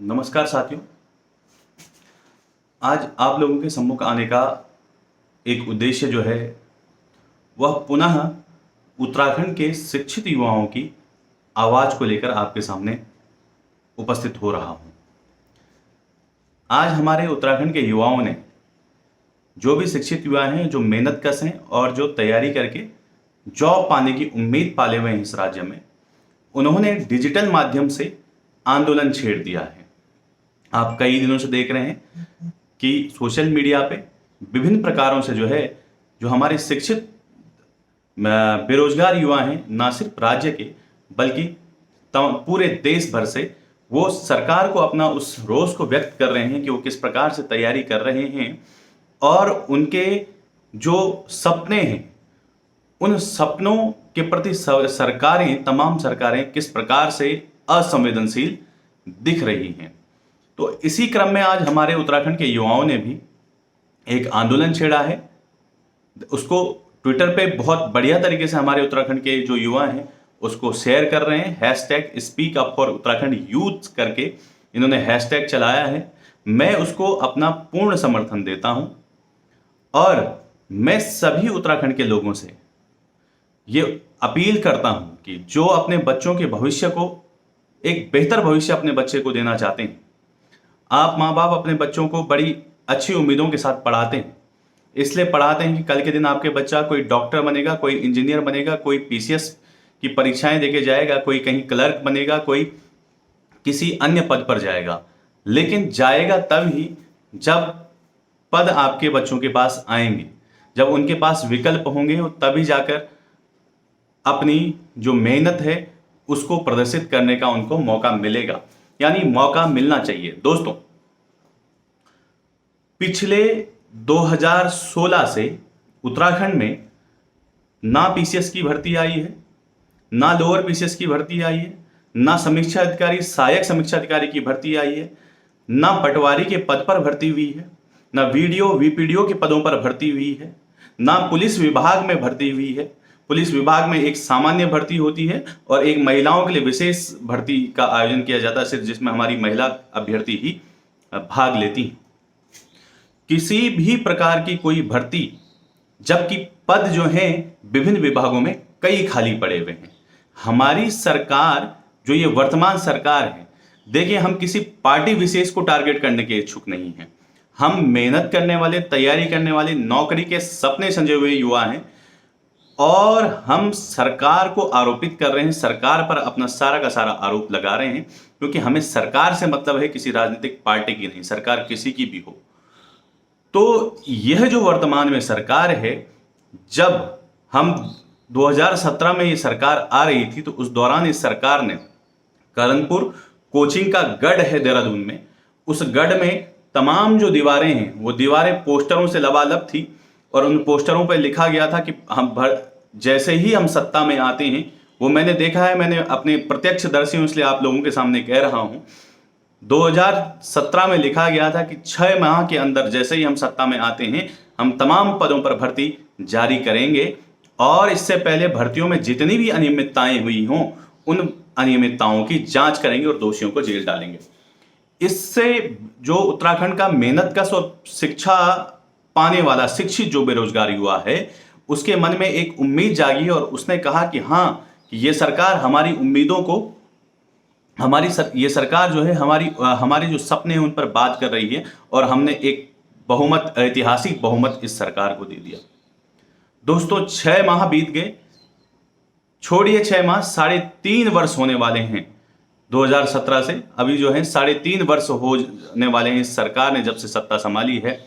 नमस्कार साथियों। आज आप लोगों के सम्मुख आने का एक उद्देश्य जो है वह पुनः उत्तराखंड के शिक्षित युवाओं की आवाज़ को लेकर आपके सामने उपस्थित हो रहा हूं। आज हमारे उत्तराखंड के युवाओं ने, जो भी शिक्षित युवा हैं, जो मेहनतकश हैं और जो तैयारी करके जॉब पाने की उम्मीद पाले हुए हैं इस राज्य में, उन्होंने डिजिटल माध्यम से आंदोलन छेड़ दिया है। आप कई दिनों से देख रहे हैं कि सोशल मीडिया पे विभिन्न प्रकारों से जो हमारे शिक्षित बेरोजगार युवा हैं, ना सिर्फ राज्य के बल्कि पूरे देश भर से, वो सरकार को अपना उस रोष को व्यक्त कर रहे हैं कि वो किस प्रकार से तैयारी कर रहे हैं और उनके जो सपने हैं, उन सपनों के प्रति तमाम सरकारें किस प्रकार से असंवेदनशील दिख रही हैं। तो इसी क्रम में आज हमारे उत्तराखंड के युवाओं ने भी एक आंदोलन छेड़ा है। उसको ट्विटर पे बहुत बढ़िया तरीके से हमारे उत्तराखंड के जो युवा हैं उसको शेयर कर रहे हैं। Hashtag speak up for Uttarakhand youth करके इन्होंने हैशटैग चलाया है। मैं उसको अपना पूर्ण समर्थन देता हूं और मैं सभी उत्तराखंड के लोगों से ये अपील करता हूं कि जो अपने बच्चों के भविष्य को, एक बेहतर भविष्य अपने बच्चे को देना चाहते हैं, आप माँ बाप अपने बच्चों को बड़ी अच्छी उम्मीदों के साथ पढ़ाते हैं। इसलिए पढ़ाते हैं कि कल के दिन आपके बच्चा कोई डॉक्टर बनेगा, कोई इंजीनियर बनेगा, कोई पीसीएस की परीक्षाएं देके जाएगा, कोई कहीं क्लर्क बनेगा, कोई किसी अन्य पद पर जाएगा। लेकिन जाएगा तब ही जब पद आपके बच्चों के पास आएंगे, जब उनके पास विकल्प होंगे, तभी जाकर अपनी जो मेहनत है उसको प्रदर्शित करने का उनको मौका मिलेगा। यानी मौका मिलना चाहिए। दोस्तों, पिछले 2016 से उत्तराखंड में ना पीसीएस की भर्ती आई है, ना लोअर पीसीएस की भर्ती आई है, ना समीक्षा अधिकारी, सहायक समीक्षा अधिकारी की भर्ती आई है, ना पटवारी के पद पर भर्ती हुई है, ना वीडियो वीपीडीओ के पदों पर भर्ती हुई है, ना पुलिस विभाग में भर्ती हुई है। पुलिस विभाग में एक सामान्य भर्ती होती है और एक महिलाओं के लिए विशेष भर्ती का आयोजन किया जाता है, सिर्फ जिसमें हमारी महिला अभ्यर्थी ही भाग लेती हैं। किसी भी प्रकार की कोई भर्ती, जबकि पद जो हैं विभिन्न विभागों में कई खाली पड़े हुए हैं। हमारी सरकार, जो ये वर्तमान सरकार है, देखिए, हम किसी पार्टी विशेष को टारगेट करने के इच्छुक नहीं हैं। हम मेहनत करने वाले, तैयारी करने वाले, नौकरी के सपने संजोए हुए युवा हैं और हम सरकार को आरोपित कर रहे हैं, सरकार पर अपना सारा का सारा आरोप लगा रहे हैं, क्योंकि हमें सरकार से मतलब है किसी राजनीतिक पार्टी की नहीं, सरकार किसी की भी हो। तो यह जो वर्तमान में सरकार है, जब हम 2017 में ये सरकार आ रही थी तो उस दौरान इस सरकार ने करनपुर कोचिंग का गढ़ है देहरादून में, उस गढ़ में तमाम जो दीवारें हैं वो दीवारें पोस्टरों से लबालब थी और उन पोस्टरों पर लिखा गया था कि जैसे ही हम सत्ता में आते हैं, वो मैंने देखा है, मैंने अपने प्रत्यक्षदर्शी हूं इसलिए आप लोगों के सामने कह रहा हूं। 2017 में लिखा गया था कि 6 माह के अंदर जैसे ही हम सत्ता में आते हैं, हम तमाम पदों पर भर्ती जारी करेंगे और इससे पहले भर्तियों में जितनी भी अनियमितताएं हुई हों उन अनियमितताओं की जांच करेंगे और दोषियों को जेल डालेंगे। इससे जो उत्तराखंड का मेहनतकश और शिक्षा पाने वाला शिक्षित जो बेरोजगार युवा है, उसके मन में एक उम्मीद जागी और उसने कहा कि हाँ, ये सरकार हमारी उम्मीदों को, ये सरकार जो है हमारे जो सपने हैं उन पर बात कर रही है और हमने एक बहुमत, ऐतिहासिक बहुमत इस सरकार को दे दिया। दोस्तों, 6 माह बीत गए, छोड़िए 6 माह, 3.5 वर्ष होने वाले हैं 2017 से। अभी जो है 3.5 वर्ष होने वाले हैं इस सरकार ने जब से सत्ता संभाली है।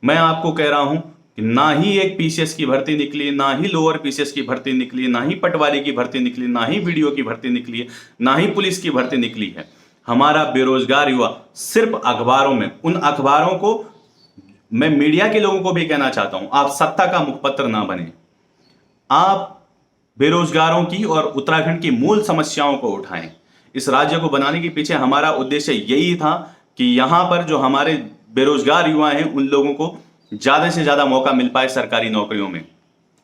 मैं आपको कह रहा हूं कि ना ही एक पीसीएस की भर्ती निकली, ना ही लोअर पीसीएस की भर्ती निकली, ना ही पटवारी की भर्ती निकली, ना ही वीडियो की भर्ती निकली है, ना ही पुलिस की भर्ती निकली है। हमारा बेरोजगार युवा सिर्फ अखबारों में, उन अखबारों को, मैं मीडिया के लोगों को भी कहना चाहता हूं, आप सत्ता का मुखपत्र ना बने। आप बेरोजगारों की और उत्तराखंड की मूल समस्याओं को उठाएं। इस राज्य को बनाने के पीछे हमारा उद्देश्य यही था कि यहां पर जो हमारे बेरोजगार युवा हैं उन लोगों को ज्यादा से ज्यादा मौका मिल पाए सरकारी नौकरियों में।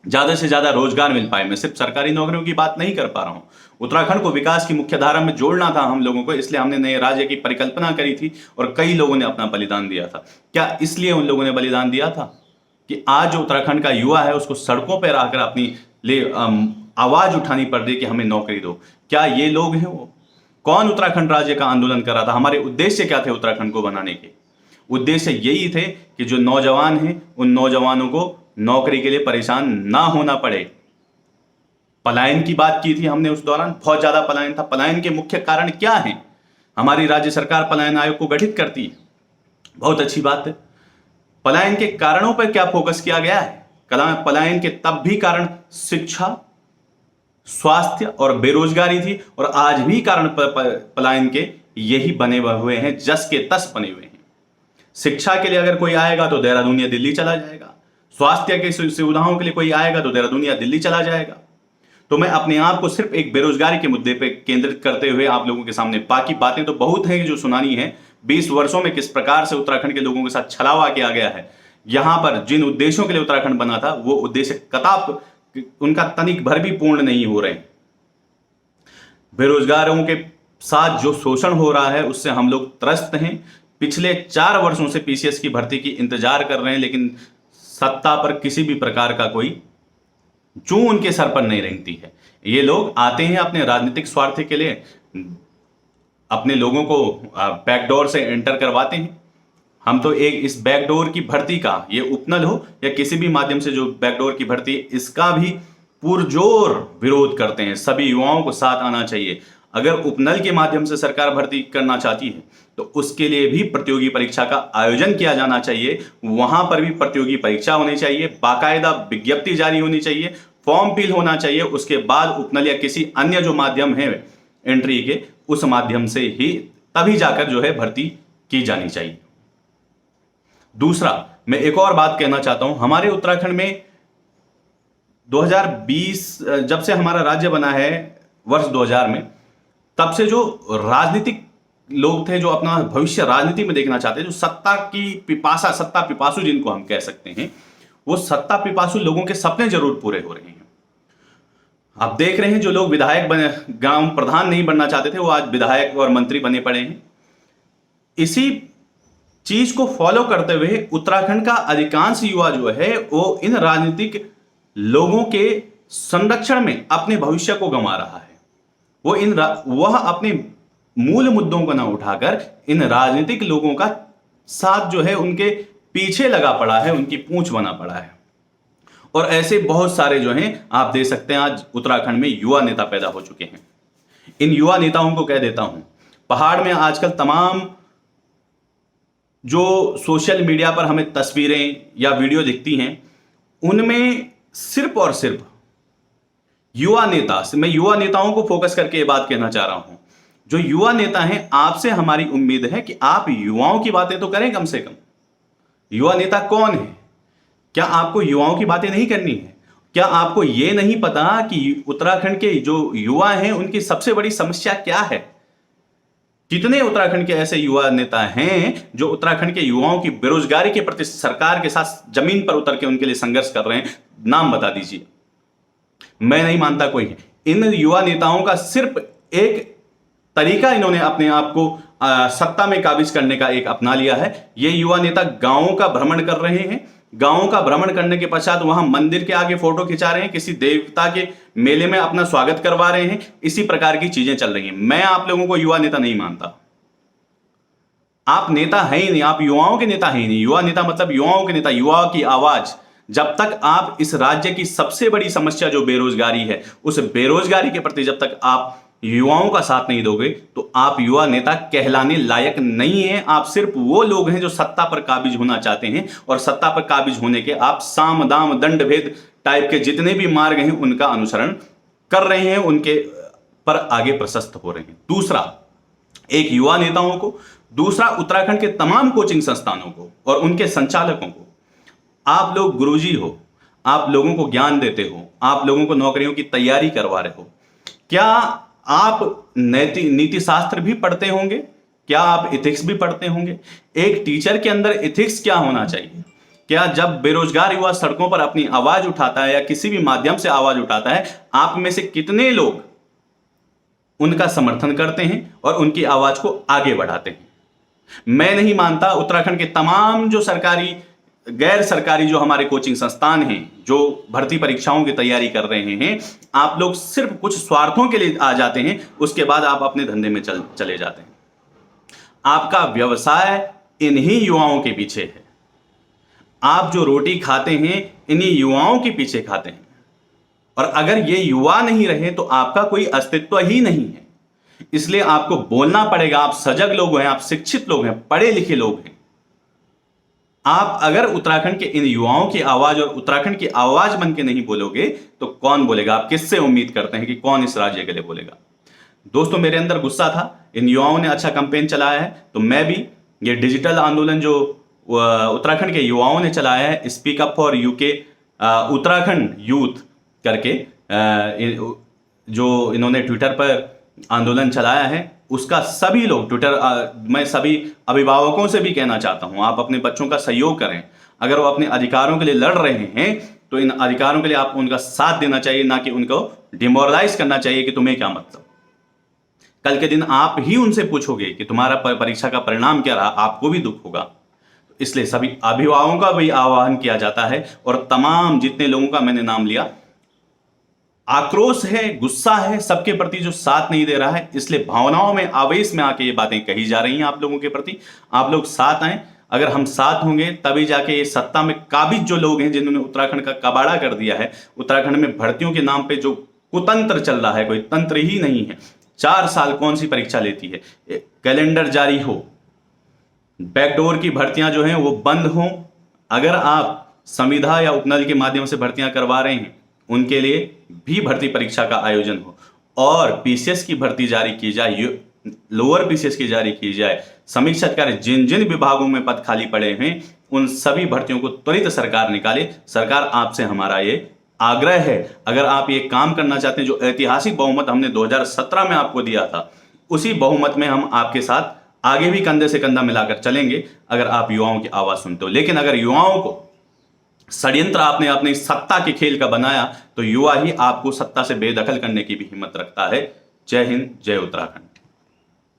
ज्यादा से ज्यादा रोजगार मिल पाए। मैं सिर्फ सरकारी नौकरियों की बात नहीं कर पा रहा हूं। उत्तराखंड को विकास की मुख्य धारा में जोड़ना था हम लोगों को, इसलिए हमने नए राज्य की परिकल्पना करी थी और कई लोगों ने अपना बलिदान दिया था। क्या इसलिए उन लोगों ने बलिदान दिया था कि आज जो उत्तराखंड का युवा है उसको सड़कों पर आकर अपनी आवाज उठानी पड़ रही कि हमें नौकरी दो? क्या ये लोग हैं वो? कौन उत्तराखंड राज्य का आंदोलन कर रहा था? हमारे उद्देश्य क्या थे उत्तराखंड को बनाने के? उद्देश्य यही थे कि जो नौजवान हैं उन नौजवानों को नौकरी के लिए परेशान ना होना पड़े। पलायन की बात की थी हमने उस दौरान, बहुत ज्यादा पलायन था। पलायन के मुख्य कारण क्या हैं? हमारी राज्य सरकार पलायन आयोग को गठित करती है, बहुत अच्छी बात है। पलायन के कारणों पर क्या फोकस किया गया है? पलायन के तब भी कारण शिक्षा, स्वास्थ्य और बेरोजगारी थी, और आज भी कारण पलायन के यही बने हुए हैं, जस के तस बने हुए हैं। शिक्षा के लिए अगर कोई आएगा तो देहरादून या दिल्ली चला जाएगा, स्वास्थ्य की सुविधाओं के लिए कोई आएगा तो देहरादून या दिल्ली चला जाएगा। तो मैं अपने आप को सिर्फ एक बेरोजगारी के मुद्दे पे केंद्रित करते हुए आप लोगों के सामने, बाकी बातें तो बहुत हैं जो सुनानी है। 20 वर्षों में किस प्रकार से उत्तराखंड के लोगों के साथ छलावा किया गया है, यहां पर जिन उद्देश्यों के लिए उत्तराखंड बना था वो उद्देश्य कदाप उनका तनिक भर भी पूर्ण नहीं हो रहे। बेरोजगारों के साथ जो शोषण हो रहा है उससे हम लोग त्रस्त हैं। पिछले 4 वर्षों से पीसीएस की भर्ती की इंतजार कर रहे हैं, लेकिन सत्ता पर किसी भी प्रकार का कोई जू उनके सर पर नहीं रेंगती है। ये लोग आते हैं अपने राजनीतिक स्वार्थ के लिए, अपने लोगों को बैकडोर से एंटर करवाते हैं। हम तो एक इस बैकडोर की भर्ती का, ये उपनल हो या किसी भी माध्यम से जो बैकडोर की भर्ती, इसका भी पुरजोर विरोध करते हैं। सभी युवाओं को साथ आना चाहिए। अगर उपनल के माध्यम से सरकार भर्ती करना चाहती है तो उसके लिए भी प्रतियोगी परीक्षा का आयोजन किया जाना चाहिए। वहां पर भी प्रतियोगी परीक्षा होनी चाहिए, बाकायदा विज्ञप्ति जारी होनी चाहिए, फॉर्म फिल होना चाहिए। उसके बाद उपनल या किसी अन्य जो माध्यम है एंट्री के, उस माध्यम से ही तभी जाकर जो है भर्ती की जानी चाहिए। दूसरा, मैं एक और बात कहना चाहता हूं। हमारे उत्तराखंड में 2020 जब से हमारा राज्य बना है, वर्ष 2000 में, तब से जो राजनीतिक लोग थे जो अपना भविष्य राजनीति में देखना चाहते हैं, जो सत्ता की पिपासा, सत्ता पिपासु जिनको हम कह सकते हैं, वो सत्ता पिपासु लोगों के सपने जरूर पूरे हो रहे हैं। आप देख रहे हैं जो लोग विधायक बने, ग्राम प्रधान नहीं बनना चाहते थे, वो आज विधायक और मंत्री बने पड़े हैं। इसी चीज को फॉलो करते हुए उत्तराखंड का अधिकांश युवा जो है वो इन राजनीतिक लोगों के संरक्षण में अपने भविष्य को गंवा रहा है। वह अपने मूल मुद्दों को ना उठाकर इन राजनीतिक लोगों का साथ जो है उनके पीछे लगा पड़ा है, उनकी पूंछ बना पड़ा है। और ऐसे बहुत सारे जो हैं आप देख सकते हैं, आज उत्तराखंड में युवा नेता पैदा हो चुके हैं। इन युवा नेताओं को कह देता हूं, पहाड़ में आजकल तमाम जो सोशल मीडिया पर हमें तस्वीरें या वीडियो दिखती हैं, उनमें सिर्फ और सिर्फ युवा नेता, मैं युवा नेताओं को फोकस करके ये बात कहना चाह रहा हूं। जो युवा नेता हैं, आपसे हमारी उम्मीद है कि आप युवाओं की बातें तो करें कम से कम। युवा नेता कौन है? क्या आपको युवाओं की बातें नहीं करनी है? क्या आपको यह नहीं पता कि उत्तराखंड के जो युवा हैं उनकी सबसे बड़ी समस्या क्या है? कितने उत्तराखंड के ऐसे युवा नेता हैं जो उत्तराखंड के युवाओं की बेरोजगारी के प्रति सरकार के साथ जमीन पर उतर के उनके लिए संघर्ष कर रहे हैं? नाम बता दीजिए। मैं नहीं मानता कोई है। इन युवा नेताओं का सिर्फ एक तरीका, इन्होंने अपने आप को सत्ता में काबिज करने का एक अपना लिया है। ये युवा नेता गांवों का भ्रमण कर रहे हैं। गांवों का भ्रमण करने के पश्चात वहां मंदिर के आगे फोटो खिंचा रहे हैं, किसी देवता के मेले में अपना स्वागत करवा रहे हैं। इसी प्रकार की चीजें चल रही हैं। मैं आप लोगों को युवा नेता नहीं मानता। आप नेता है ही नहीं, आप युवाओं के नेता है ही नहीं। युवा नेता मतलब युवाओं के नेता, युवाओं की आवाज। जब तक आप इस राज्य की सबसे बड़ी समस्या जो बेरोजगारी है, उस बेरोजगारी के प्रति जब तक आप युवाओं का साथ नहीं दोगे तो आप युवा नेता कहलाने लायक नहीं है। आप सिर्फ वो लोग हैं जो सत्ता पर काबिज होना चाहते हैं, और सत्ता पर काबिज होने के आप साम दाम दंड भेद टाइप के जितने भी मार्ग हैं उनका अनुसरण कर रहे हैं, उनके पर आगे प्रशस्त हो रहे हैं। दूसरा, एक युवा नेताओं को, दूसरा उत्तराखंड के तमाम कोचिंग संस्थानों को और उनके संचालकों को, आप लोग गुरुजी हो, आप लोगों को ज्ञान देते हो, आप लोगों को नौकरियों की तैयारी करवा रहे हो। क्या आप नीति शास्त्र भी पढ़ते होंगे? क्या आप इथिक्स भी पढ़ते होंगे? एक टीचर के अंदर इथिक्स क्या होना चाहिए? क्या जब बेरोजगार युवा सड़कों पर अपनी आवाज उठाता है या किसी भी माध्यम से आवाज उठाता है, आप में से कितने लोग उनका समर्थन करते हैं और उनकी आवाज को आगे बढ़ाते हैं? मैं नहीं मानता उत्तराखंड के तमाम जो सरकारी गैर सरकारी जो हमारे कोचिंग संस्थान हैं, जो भर्ती परीक्षाओं की तैयारी कर रहे हैं, आप लोग सिर्फ कुछ स्वार्थों के लिए आ जाते हैं, उसके बाद आप अपने धंधे में चले जाते हैं। आपका व्यवसाय इन्हीं युवाओं के पीछे है। आप जो रोटी खाते हैं इन्हीं युवाओं के पीछे खाते हैं, और अगर ये युवा नहीं रहे तो आपका कोई अस्तित्व ही नहीं है। इसलिए आपको बोलना पड़ेगा। आप सजग लोग हैं, आप शिक्षित लोग हैं, पढ़े लिखे लोग हैं। आप अगर उत्तराखंड के इन युवाओं की आवाज और उत्तराखंड की आवाज बन के नहीं बोलोगे तो कौन बोलेगा? आप किससे उम्मीद करते हैं कि कौन इस राज्य के लिए बोलेगा? दोस्तों, मेरे अंदर गुस्सा था। इन युवाओं ने अच्छा कैंपेन चलाया है, तो मैं भी ये डिजिटल आंदोलन जो उत्तराखंड के युवाओं ने चलाया है, speak up for UK Uttarakhand youth करके, जो इन्होंने ट्विटर पर आंदोलन चलाया है, उसका सभी लोग मैं सभी अभिभावकों से भी कहना चाहता हूं, आप अपने बच्चों का सहयोग करें। अगर वो अपने अधिकारों के लिए लड़ रहे हैं तो इन अधिकारों के लिए आप उनका साथ देना चाहिए, ना कि उनको डिमोरलाइज करना चाहिए कि तुम्हें क्या मतलब। कल के दिन आप ही उनसे पूछोगे कि तुम्हारा परीक्षा का परिणाम क्या रहा, आपको भी दुख होगा। इसलिए सभी अभिभावकों का भी आह्वान किया जाता है, और तमाम जितने लोगों का मैंने नाम लिया, आक्रोश है, गुस्सा है सबके प्रति जो साथ नहीं दे रहा है। इसलिए भावनाओं में, आवेश में आके ये बातें कही जा रही हैं आप लोगों के प्रति। आप लोग साथ आए। अगर हम साथ होंगे तभी जाके ये सत्ता में काबिज जो लोग हैं, जिन्होंने उत्तराखंड का कबाड़ा कर दिया है, उत्तराखंड में भर्तियों के नाम पे जो कुतंत्र चल रहा है, कोई तंत्र ही नहीं है। 4 साल कौन सी परीक्षा लेती है? कैलेंडर जारी हो, बैकडोर की भर्तियां जो हैं वो बंद हो। अगर आप संविदा या उपनल के माध्यम से भर्तियां करवा रहे हैं, उनके लिए भी भर्ती परीक्षा का आयोजन हो, और पीसीएस की भर्ती जारी की जाए, लोअर पीसीएस की जारी की जाए। समीक्षा अधिकारी जिन जिन विभागों में पद खाली पड़े हैं, उन सभी भर्तियों को त्वरित सरकार निकाले। सरकार, आपसे हमारा ये आग्रह है। अगर आप ये काम करना चाहते हैं, जो ऐतिहासिक बहुमत हमने 2017 में आपको दिया था, उसी बहुमत में हम आपके साथ आगे भी कंधे से कंधा मिलाकर चलेंगे, अगर आप युवाओं की आवाज सुनते हो। लेकिन अगर युवाओं को षड्यंत्र आपने अपनी सत्ता के खेल का बनाया, तो युवा ही आपको सत्ता से बेदखल करने की भी हिम्मत रखता है। जय हिंद, जय उत्तराखंड।